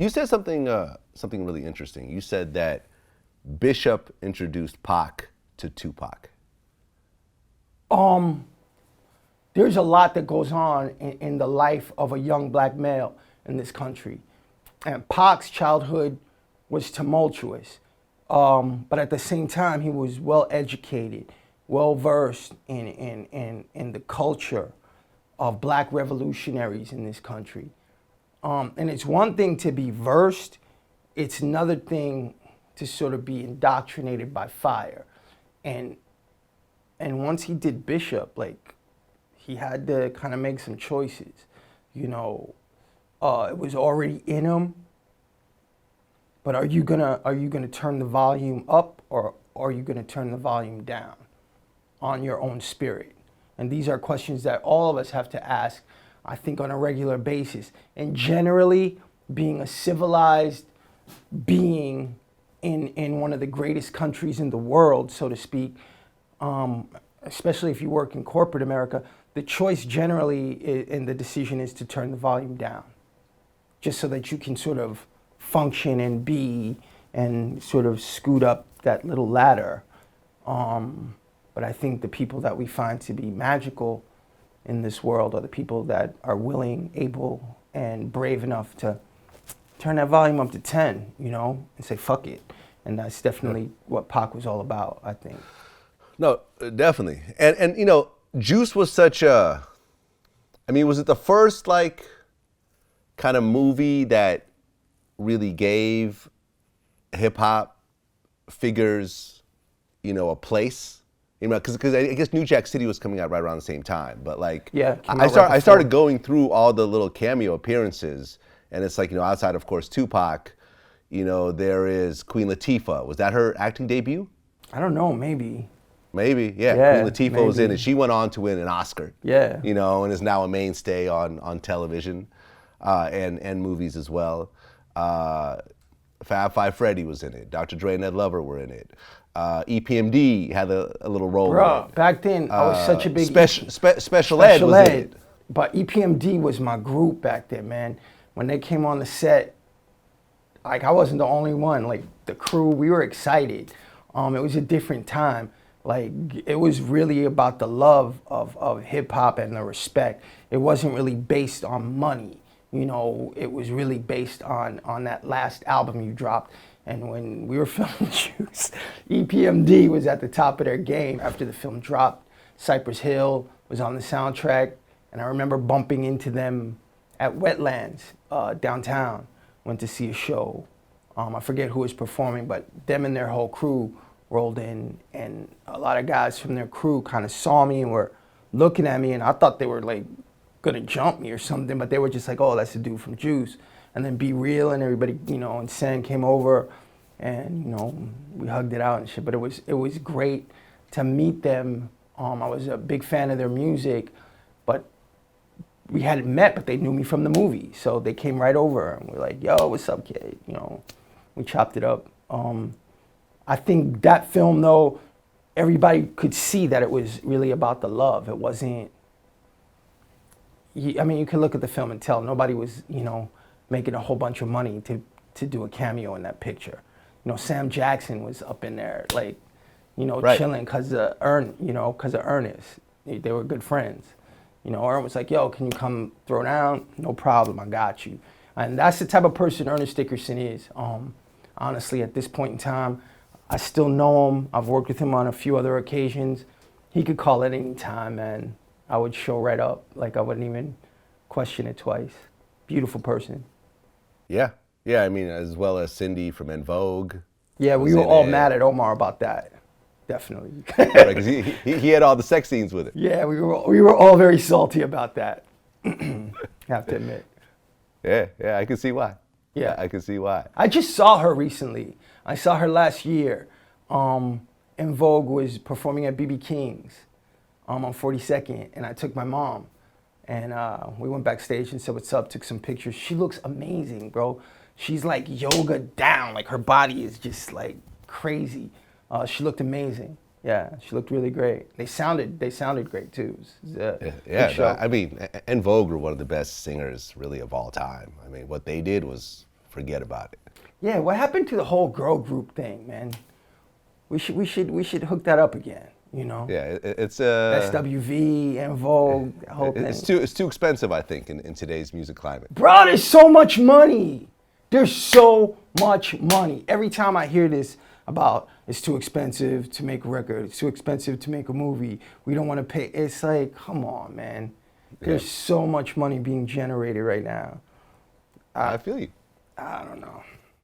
You said something really interesting. You said that Bishop introduced Pac to Tupac. Um, there's a lot that goes on in the life of a young black male in this country. And Pac's childhood was tumultuous. But at the same time, he was well educated, well versed in the culture of black revolutionaries in this country. And it's one thing to be versed, it's another thing to sort of be indoctrinated by fire. And once he did Bishop, like, he had to kind of make some choices. You know, it was already in him, but are you gonna turn the volume up, or are you gonna turn the volume down on your own spirit? And these are questions that all of us have to ask, I think, on a regular basis. And generally, being a civilized being in one of the greatest countries in the world, so to speak, especially if you work in corporate America, the choice generally and the decision is to turn the volume down, just so that you can sort of function and be and sort of scoot up that little ladder. But I think the people that we find to be magical in this world are the people that are willing, able, and brave enough to turn that volume up to 10, you know, and say, fuck it. And that's definitely what Pac was all about, I think. No, definitely. And you know, Juice was such a, I mean, was it the first, like, kind of movie that really gave hip-hop figures, you know, a place? You know, because I guess New Jack City was coming out right around the same time. But, like, yeah, I started going through all the little cameo appearances, and it's like, you know, outside, of course, Tupac, you know, there is Queen Latifah. Was that her acting debut? I don't know, maybe. Maybe, yeah. Queen Latifah was in it. She went on to win an Oscar. Yeah. You know, and is now a mainstay on television and movies as well. Fab Five Freddy was in it. Dr. Dre and Ed Lover were in it. EPMD had a little role. Bro, back then I was such a big Special Ed was in it. But EPMD was my group back then, man. When they came on the set, like, I wasn't the only one. Like, the crew, we were excited. It was a different time. Like, it was really about the love of hip hop and the respect. It wasn't really based on money. You know, it was really based on that last album you dropped. And when we were filming Juice, EPMD was at the top of their game after the film dropped. Cypress Hill was on the soundtrack. And I remember bumping into them at Wetlands downtown. Went to see a show. I forget who was performing, but them and their whole crew rolled in, and a lot of guys from their crew kind of saw me and were looking at me, and I thought they were, like, gonna jump me or something, but they were just like, oh, that's the dude from Juice. And then Be Real and everybody, you know, and Sen came over, and, you know, we hugged it out and shit. But it was great to meet them. I was a big fan of their music, but we hadn't met, but they knew me from the movie. So they came right over and we're like, yo, what's up, kid? You know, we chopped it up. I think that film, though, everybody could see that it was really about the love. It wasn't, I mean, you can look at the film and tell nobody was, you know, making a whole bunch of money to do a cameo in that picture. You know, Sam Jackson was up in there, like, you know, right, chilling because of Ernest. They were good friends. You know, Ern was like, yo, can you come throw down? No problem, I got you. And that's the type of person Ernest Dickerson is. Honestly, at this point in time, I still know him. I've worked with him on a few other occasions. He could call at any time, and I would show right up. Like, I wouldn't even question it twice. Beautiful person. Yeah. Yeah, I mean, as well as Cindy from En Vogue. Yeah, we were all mad at Omar about that. Definitely. Right, 'cause he had all the sex scenes with it. Yeah, we were all very salty about that. Have to admit. Yeah, I can see why. Yeah, I can see why. I just saw her recently. I saw her last year. En Vogue was performing at BB King's on 42nd, and I took my mom, and we went backstage and said what's up, took some pictures. She looks amazing, bro. She's like yoga down, like her body is just like crazy. She looked amazing. Yeah, she looked really great. They sounded great too. Yeah, I mean, En Vogue were one of the best singers really of all time. I mean, what they did was forget about it. Yeah, what happened to the whole girl group thing, man? We should hook that up again. You know? Yeah, it's SWV and Vogue, the whole thing. It's too expensive, I think, in today's music climate. Bro, there's so much money. There's so much money. Every time I hear this about it's too expensive to make a record, it's too expensive to make a movie, we don't want to pay. It's like, come on, man. There's so much money being generated right now. I feel you. I don't know.